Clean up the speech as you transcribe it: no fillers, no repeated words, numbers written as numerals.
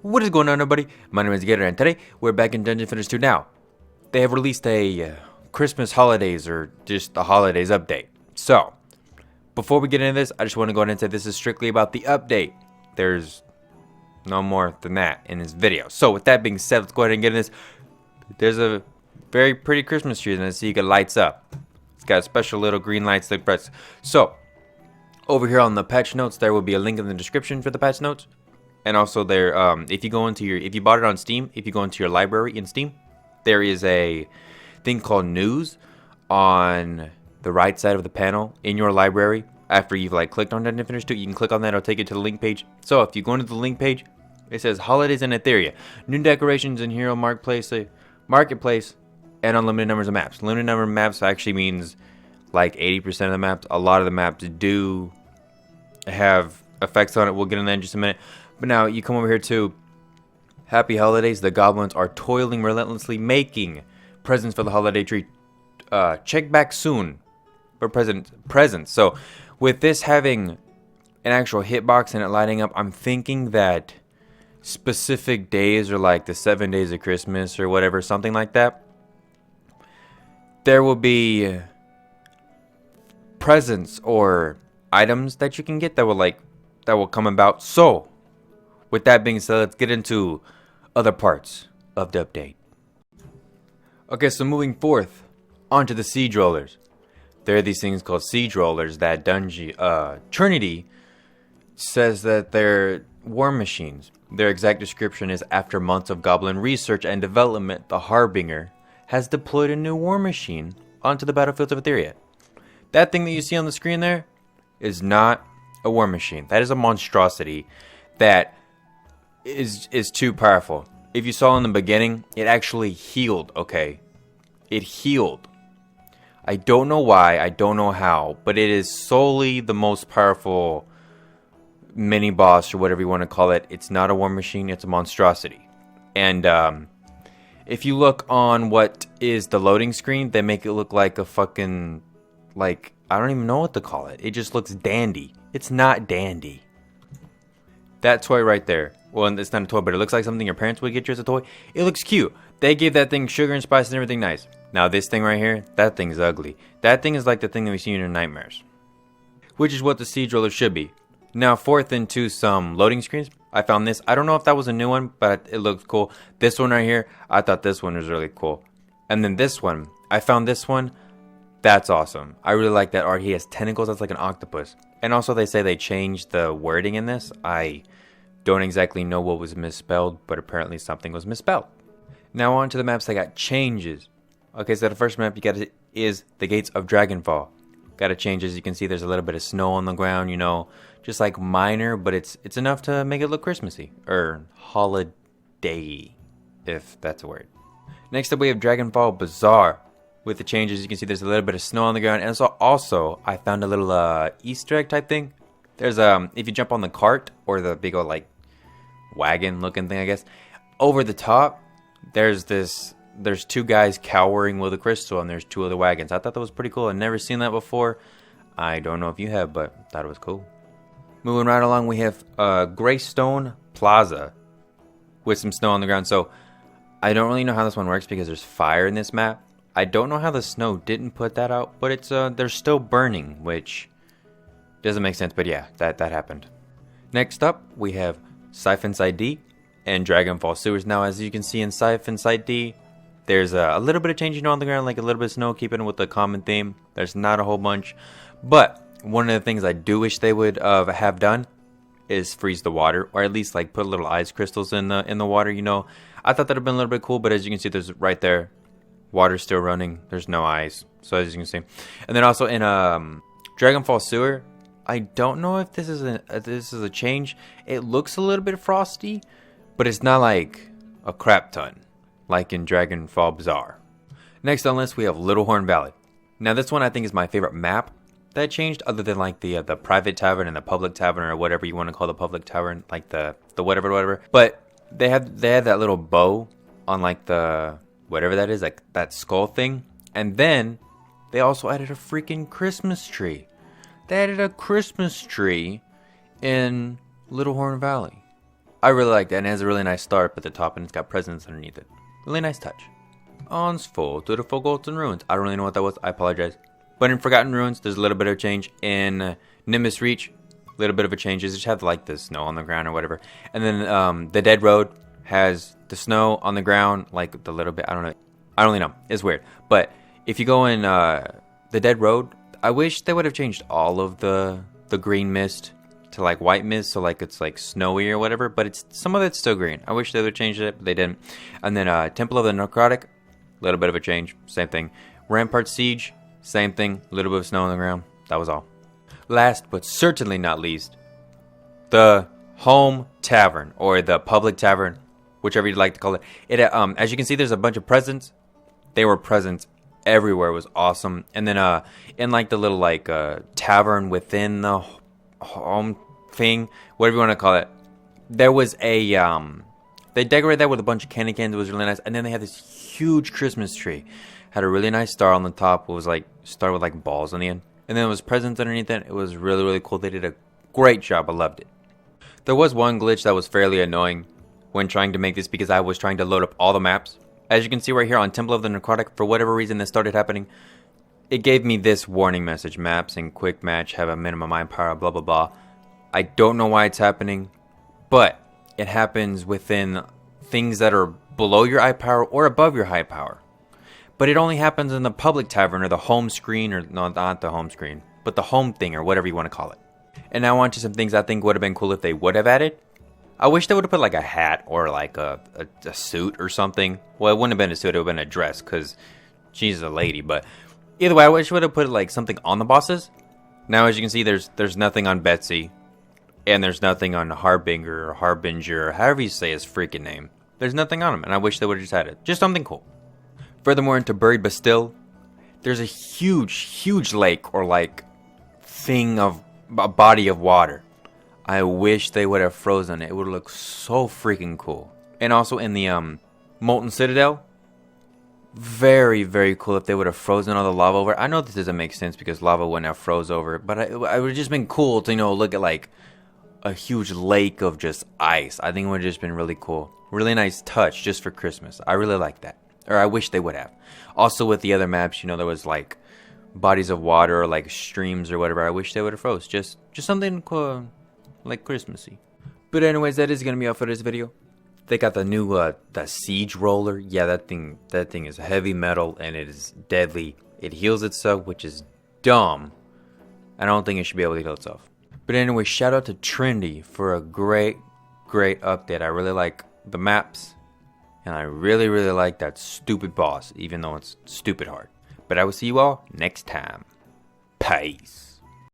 What is going on, everybody? My name is Gator, and today we're back in Dungeon Fitters 2 now. They have released a Christmas holidays or just the holidays update. So, before we get into this, I just want to go ahead and say this is strictly about the update. There's no more than that in this video. So, with that being said, let's go ahead and get into this. There's a very pretty Christmas tree, and I see it lights up. It's got special little green lights that press. So, over here on the patch notes, there will be a link in the description for the patch notes. And also there, if you bought it on Steam, if you go into your library in Steam, there is a thing called news on the right side of the panel in your library. After you've clicked on Dungeon Fitters 2, you can click on that, it'll take you to the link page. So if you go into the link page, it says Holidays in Etheria, new decorations in Hero Marketplace, and unlimited numbers of maps. Limited number of maps actually means like 80% of the maps. A lot of the maps do have effects on it. We'll get in that in just a minute. But now you come over here to Happy Holidays. The goblins are toiling relentlessly, making presents for the holiday tree. Check back soon for presents. So with this having an actual hitbox and it lighting up, I'm thinking that specific days, or like the 7 days of Christmas or whatever, something like that, there will be presents or items that you can get that will come about. So with that being said, let's get into other parts of the update. Okay, so moving forth onto the siege rollers. There are these things called siege rollers that Trinity says that they're war machines. Their exact description is, after months of goblin research and development, the Harbinger has deployed a new war machine onto the battlefields of Etheria. That thing that you see on the screen there is not a war machine. That is a monstrosity that is too powerful. If you saw in the beginning, it actually healed, okay? It healed. I don't know why, I don't know how, but it is solely the most powerful mini boss, or whatever you want to call it. It's not a war machine, it's a monstrosity. And if you look on what is the loading screen, they make it look like a fucking, I don't even know what to call it. It just looks dandy. It's not dandy. That toy right there, well, it's not a toy, but it looks like something your parents would get you as a toy. It looks cute. They gave that thing sugar and spice and everything nice. Now this thing right here, that thing's ugly. That thing is like the thing that we see in your nightmares, which is what the siege roller should be. Now forth into some loading screens, I found this. I don't know if that was a new one, but it looks cool. This one right here, I thought this one was really cool. And then this one, I found this one. That's awesome. I really like that art. He has tentacles. That's like an octopus. And also they say they changed the wording in this. I don't exactly know what was misspelled, but apparently something was misspelled. Now on to the maps that got changes. Okay, so the first map you got is the Gates of Dragonfall. Got a change. As you can see, there's a little bit of snow on the ground, just like minor, but it's enough to make it look Christmassy, or holiday, if that's a word. Next up we have Dragonfall Bazaar. With the changes, you can see there's a little bit of snow on the ground, and so also I found a little Easter egg type thing. There's if you jump on the cart, or the big old wagon looking thing, I guess, over the top, there's two guys cowering with a crystal, and there's two other wagons. I thought that was pretty cool. I've never seen that before. I don't know if you have, but thought it was cool. Moving right along, we have Greystone Plaza with some snow on the ground. So I don't really know how this one works because there's fire in this map. I don't know how the snow didn't put that out, but it's they're still burning, which doesn't make sense, but yeah, that happened. Next up, we have Siphon Side D and Dragonfall Sewers. Now, as you can see in Siphon Side D, there's a little bit of changing on the ground, like a little bit of snow, keeping with the common theme. There's not a whole bunch, but one of the things I do wish they would have done is freeze the water, or at least put little ice crystals in the water. I thought that'd have been a little bit cool, but as you can see, there's right there, water's still running. There's no ice, so as you can see. And then also in Dragonfall Sewer, I don't know if this is a change. It looks a little bit frosty, but it's not like a crap ton like in Dragonfall Bazaar. Next on the list we have Little Horn Valley. Now this one I think is my favorite map that changed, other than the private tavern and the public tavern, or whatever you want to call the public tavern, the whatever. But they had that little bow on the whatever that is, that skull thing. And then they also added a freaking Christmas tree. They added a Christmas tree in Little Horn Valley. I really like that, and it has a really nice star up at the top, and it's got presents underneath it. Really nice touch. On's full to the Forgotten Ruins. I don't really know what that was. I apologize. But in Forgotten Ruins, there's a little bit of change. In Nimbus Reach, a little bit of a change. They just have like the snow on the ground or whatever. And then the Dead Road has the snow on the ground, like the little bit. I don't know. I don't really know. It's weird. But if you go in the Dead Road, I wish they would have changed all of the green mist to like white mist, so like it's like snowy or whatever. But it's some of it's still green. I wish they would have changed it, but they didn't. And then Temple of the Necrotic, a little bit of a change. Same thing. Rampart Siege, same thing. A little bit of snow on the ground. That was all. Last but certainly not least, the home tavern or the public tavern, whichever you'd like to call it. As you can see, there's a bunch of presents. They were presents everywhere. It was awesome. And then in like the little like tavern within the home thing, whatever you want to call it, there was a they decorated that with a bunch of candy canes. It was really nice. And then they had this huge Christmas tree. Had a really nice star on the top. It was like star with like balls on the end. And then there was presents underneath it. It was really, really cool. They did a great job. I loved it. There was one glitch that was fairly annoying when trying to make this, because I was trying to load up all the maps. As you can see right here on Temple of the Necrotic, for whatever reason this started happening, it gave me this warning message. Maps in quick match have a minimum eye power, blah, blah, blah. I don't know why it's happening, but it happens within things that are below your eye power or above your high power. But it only happens in the public tavern or the home screen, or no, not the home screen, but the home thing or whatever you want to call it. And now on to some things I think would have been cool if they would have added. I wish they would have put like a hat or like a suit or something. Well, it wouldn't have been a suit, it would have been a dress, because she's a lady. But either way, I wish they would have put like something on the bosses. Now, as you can see, there's nothing on Betsy. And there's nothing on Harbinger or Harbinger, or however you say his freaking name. There's nothing on him, and I wish they would have just had it. Just something cool. Furthermore, into Buried Bastille, there's a huge, huge lake or like thing of a body of water. I wish they would have frozen it. It would look so freaking cool. And also in the Molten Citadel, very, very cool if they would have frozen all the lava over. I know this doesn't make sense because lava wouldn't have froze over, but it would have just been cool to, look at like a huge lake of just ice. I think it would have just been really cool. Really nice touch just for Christmas. I really like that. Or I wish they would have. Also with the other maps, there was like bodies of water or like streams or whatever. I wish they would have froze. Just something cool, like Christmassy. But anyways, that is gonna be all for this video. They got the new the siege roller. Yeah, that thing is heavy metal and it is deadly. It heals itself, which is dumb. I don't think it should be able to heal itself. But anyway, shout out to Trendy for a great update. I really like the maps. And I really, really like that stupid boss, even though it's stupid hard. But I will see you all next time. Peace.